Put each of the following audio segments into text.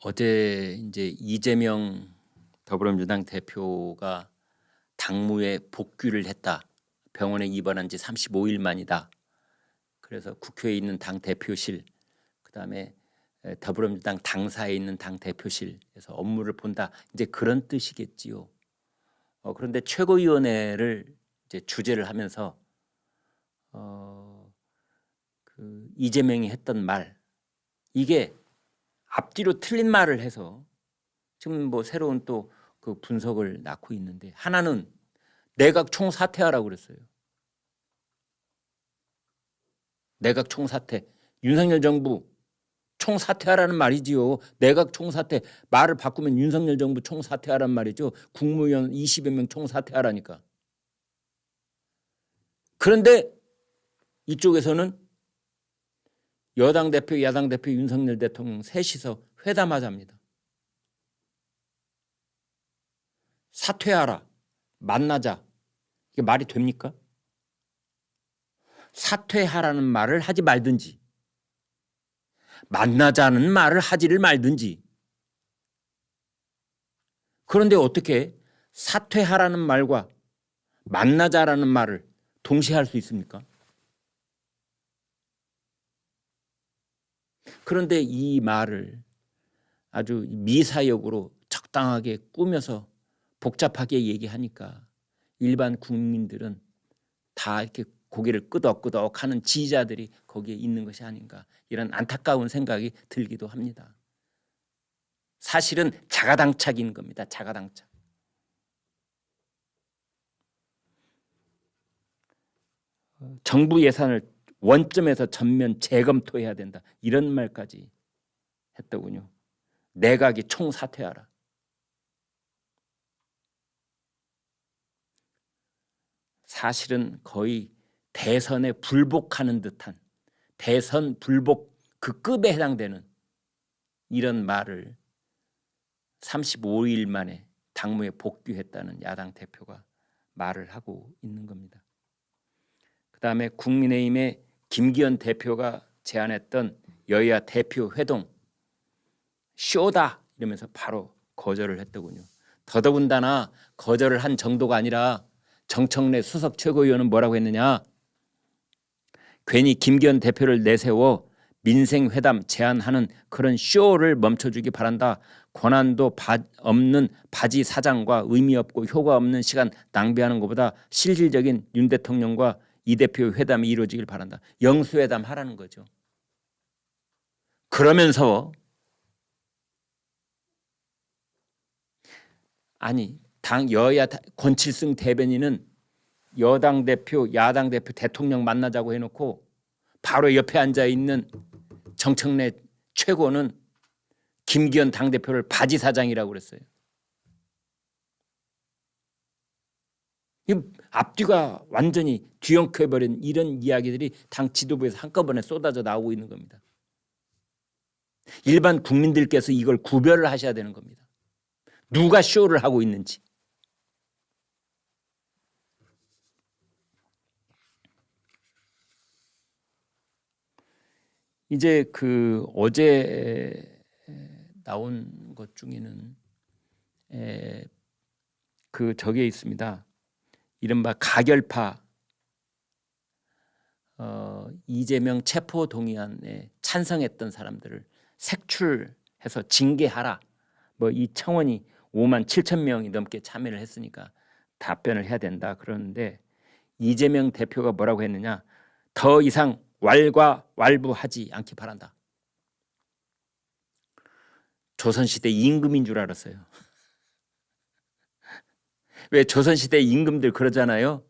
어제 이제 이재명 더불어민주당 대표가 당무에 복귀를 했다. 병원에 입원한 지 35일 만이다. 그래서 국회에 있는 당 대표실, 그다음에 더불어민주당 당사에 있는 당 대표실에서 업무를 본다. 이제 그런 뜻이겠지요. 그런데 최고위원회를 이제 주재를 하면서 그 이재명이 했던 말, 이게 앞뒤로 틀린 말을 해서 지금 뭐 새로운 또 그 분석을 낳고 있는데, 하나는 내각 총사퇴하라고 그랬어요. 내각 총사퇴. 윤석열 정부 총사퇴하라는 말이지요. 내각 총사퇴. 말을 바꾸면 윤석열 정부 총사퇴하라는 말이죠. 국무위원 20여 명 총사퇴하라니까. 그런데 이쪽에서는 여당 대표, 야당 대표, 윤석열 대통령 셋이서 회담하자입니다. 사퇴하라, 만나자. 이게 말이 됩니까? 사퇴하라는 말을 하지 말든지, 만나자는 말을 하지를 말든지. 그런데 어떻게 사퇴하라는 말과 만나자라는 말을 동시에 할 수 있습니까? 그런데 이 말을 아주 미사역으로 적당하게 꾸며서 복잡하게 얘기하니까 일반 국민들은 다 이렇게 고개를 끄덕끄덕 하는 지지자들이 거기에 있는 것이 아닌가, 이런 안타까운 생각이 들기도 합니다. 사실은 자가당착인 겁니다. 자가당착. 정부 예산을 원점에서 전면 재검토해야 된다. 이런 말까지 했더군요. 내각이 총사퇴하라. 사실은 거의 대선에 불복하는 듯한, 대선 불복 그 급에 해당되는 이런 말을 35일 만에 당무에 복귀했다는 야당 대표가 말을 하고 있는 겁니다. 그다음에 국민의힘의 김기현 대표가 제안했던 여야 대표 회동, 쇼다 이러면서 바로 거절을 했더군요. 더더군다나 거절을 한 정도가 아니라 정청래 수석 최고위원은 뭐라고 했느냐. 괜히 김기현 대표를 내세워 민생회담 제안하는 그런 쇼를 멈춰주기 바란다. 권한도 없는 바지 사장과 의미 없고 효과 없는 시간 낭비하는 것보다 실질적인 윤 대통령과 이 대표 회담이 이루어지길 바란다. 영수회담 하라는 거죠. 그러면서 아니, 당 여야 권칠승 대변인은 여당 대표, 야당 대표, 대통령 만나자고 해놓고 바로 옆에 앉아 있는 정청래 최고는 김기현 당대표를 바지 사장이라고 그랬어요. 앞뒤가 완전히 뒤엉켜버린 이런 이야기들이 당 지도부에서 한꺼번에 쏟아져 나오고 있는 겁니다. 일반 국민들께서 이걸 구별을 하셔야 되는 겁니다. 누가 쇼를 하고 있는지. 이제 그 어제 나온 것 중에는 그 저게 있습니다. 이른바 가결파 이재명 체포 동의안에 찬성했던 사람들을 색출해서 징계하라. 뭐 이 청원이 5만 7천 명이 넘게 참여를 했으니까 답변을 해야 된다. 그러는데 이재명 대표가 뭐라고 했느냐. 더 이상 왈가왈부하지 않기 바란다. 조선시대 임금인 줄 알았어요. 왜 조선시대 임금들 그러잖아요.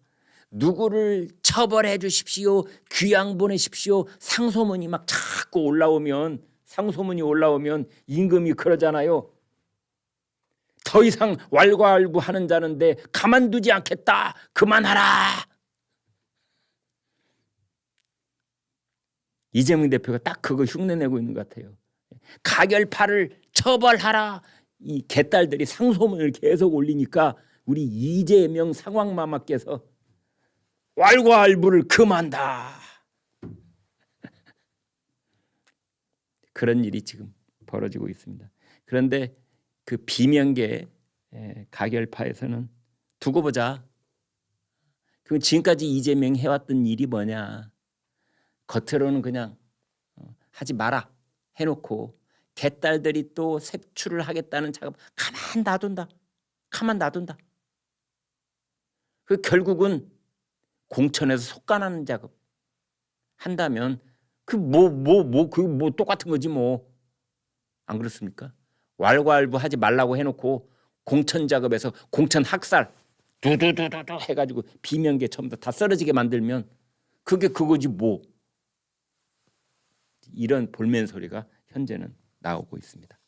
누구를 처벌해 주십시오. 귀양 보내십시오. 상소문이 막 자꾸 올라오면, 상소문이 올라오면 임금이 그러잖아요. 더 이상 왈가왈부하는 자는데 가만두지 않겠다. 그만하라. 이재명 대표가 딱 그거 흉내내고 있는 것 같아요. 가결파를 처벌하라. 이 개딸들이 상소문을 계속 올리니까 우리 이재명 상황마마께서 왈가왈부를 금한다. 그런 일이 지금 벌어지고 있습니다. 그런데 그 비명계 가결파에서는 두고 보자. 그 지금까지 이재명이 해왔던 일이 뭐냐. 겉으로는 그냥 하지 마라 해놓고 개딸들이 또 색출을 하겠다는 작업 가만 놔둔다. 그 결국은 공천에서 속간하는 작업 한다면 그 뭐 똑같은 거지 뭐. 안 그렇습니까? 왈가왈부 하지 말라고 해놓고 공천 작업에서 공천 학살 두두두두두 해가지고 비명계 전부 다 쓰러지게 만들면 그게 그거지 뭐. 이런 볼멘 소리가 현재는 나오고 있습니다.